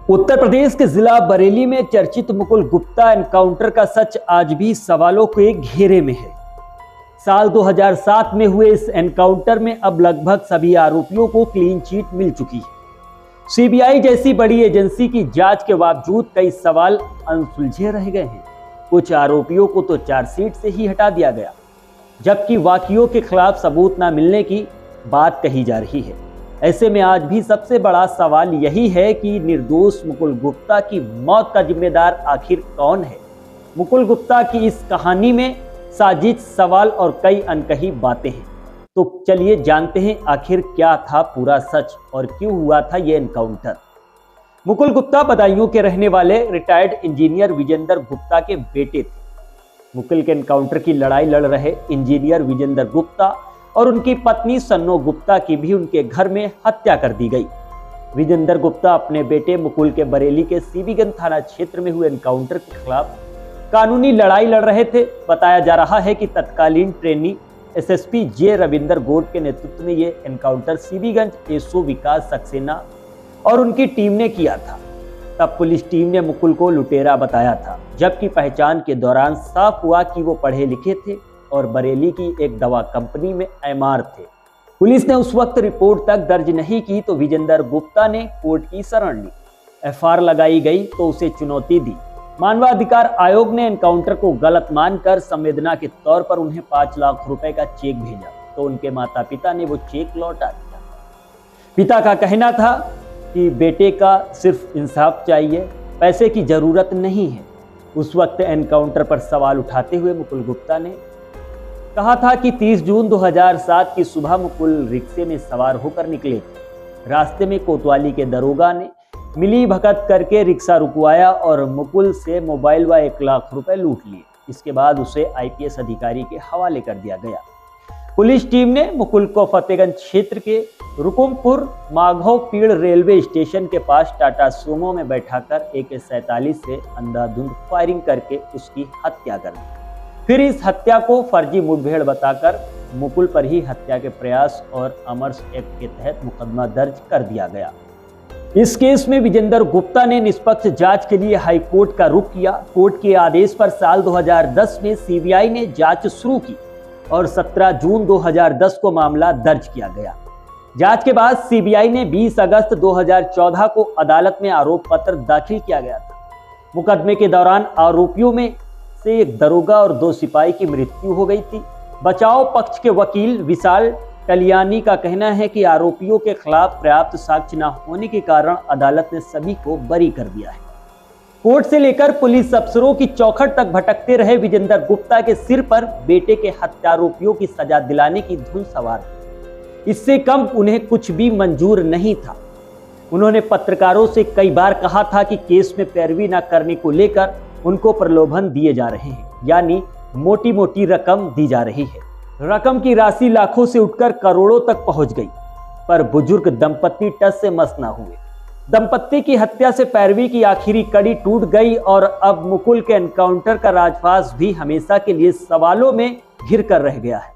उत्तर प्रदेश के जिला बरेली में चर्चित मुकुल गुप्ता एनकाउंटर का सच आज भी सवालों के घेरे में है। साल 2007 में हुए इस एनकाउंटर में अब लगभग सभी आरोपियों को क्लीन चिट मिल चुकी है। सीबीआई जैसी बड़ी एजेंसी की जांच के बावजूद कई सवाल अनसुलझे रह गए हैं। कुछ आरोपियों को तो चार्जशीट से ही हटा दिया गया, जबकि बाकियों के खिलाफ सबूत न मिलने की बात कही जा रही है। ऐसे में आज भी सबसे बड़ा सवाल यही है कि निर्दोष मुकुल गुप्ता की मौत का जिम्मेदार आखिर कौन है। मुकुल गुप्ता की इस कहानी में साजिश, सवाल और कई अनकही बातें हैं। तो चलिए जानते हैं आखिर क्या था पूरा सच और क्यों हुआ था ये एनकाउंटर। मुकुल गुप्ता बदायूं के रहने वाले रिटायर्ड इंजीनियर विजेंद्र गुप्ता के बेटे थे। मुकुल के एनकाउंटर की लड़ाई लड़ रहे इंजीनियर विजेंद्र गुप्ता और उनकी पत्नी सन्नो गुप्ता की भी उनके घर में हत्या कर दी गई। विजेंद्र गुप्ता अपने बेटे मुकुल के बरेली के सीबीगंज थाना क्षेत्र में हुए एनकाउंटर के खिलाफ कानूनी लड़ाई लड़ रहे थे। बताया जा रहा है कि तत्कालीन ट्रेनी एसएसपी जे रविंदर गौड़ के नेतृत्व में ये एनकाउंटर सीबीगंज एसओ विकास सक्सेना और उनकी टीम ने किया था। तब पुलिस टीम ने मुकुल को लुटेरा बताया था, जबकि पहचान के दौरान साफ हुआ कि वो पढ़े लिखे थे और बरेली की एक दवा कंपनी में एमआर थे। पुलिस ने उस वक्त रिपोर्ट तक दर्ज नहीं की तो विजेंद्र गुप्ता ने कोर्ट की शरण ली। एफआईआर लगाई गई तो उसे चुनौती दी। मानवाधिकार आयोग ने एनकाउंटर को गलत मानकर संवेदना के तौर पर उन्हें 5 लाख रुपए का चेक भेजा, तो उनके माता पिता ने वो चेक लौटा दिया। पिता का कहना था कि बेटे का सिर्फ इंसाफ चाहिए, पैसे की जरूरत नहीं है। उस वक्त एनकाउंटर पर सवाल उठाते हुए मुकुल गुप्ता ने कहा था कि 30 जून 2007 की सुबह मुकुल रिक्शे में सवार होकर निकले थे। रास्ते में कोतवाली के दरोगा ने मिली भगत करके रिक्शा रुकवाया और मुकुल से मोबाइल व 1 लाख रुपए लूट लिए। इसके बाद उसे आईपीएस अधिकारी के हवाले कर दिया गया। पुलिस टीम ने मुकुल को फतेहगंज क्षेत्र के रुकुमपुर माघो पीड़ रेलवे स्टेशन के पास टाटा सूमो में बैठाकर AK-47 से अंधाधुंध फायरिंग करके उसकी हत्या कर दी। फिर इस हत्या को फर्जी मुठभेड़ बताकर मुकुल पर ही हत्या के प्रयास और अमर्स एक्ट के तहत मुकदमा दर्ज कर दिया गया। इस केस में विजेंद्र गुप्ता ने निष्पक्ष जांच के लिए हाई कोर्ट का रुख किया। कोर्ट के आदेश पर साल 2010 में सीबीआई ने जांच शुरू की और 17 जून 2010 को मामला दर्ज किया गया। जांच के बाद सीबीआई ने 20 अगस्त 2014 को अदालत में आरोप पत्र दाखिल किया गया था। मुकदमे के दौरान आरोपियों में से एक दरोगा और 2 सिपाही की मृत्यु हो गई थी। बचाव पक्ष के वकील विशाल कल्याणी का कहना है कि आरोपियों के खिलाफ पर्याप्त साक्ष्य न होने के कारण अदालत ने सभी को बरी कर दिया है। कोर्ट से लेकर पुलिस अफसरों की चौखट तक भटकते रहे विजेंद्र गुप्ता के सिर पर बेटे के हत्यारोपियों की सजा दिलाने की धुन सवार। इससे कम उन्हें कुछ भी मंजूर नहीं था। उन्होंने पत्रकारों से कई बार कहा था कि केस में पैरवी न करने को लेकर उनको प्रलोभन दिए जा रहे हैं, यानी मोटी मोटी रकम दी जा रही है। रकम की राशि लाखों से उठकर करोड़ों तक पहुंच गई, पर बुजुर्ग दंपत्ति टस से मस न हुए। दंपत्ति की हत्या से पैरवी की आखिरी कड़ी टूट गई और अब मुकुल के एनकाउंटर का राजपास भी हमेशा के लिए सवालों में घिर कर रह गया है।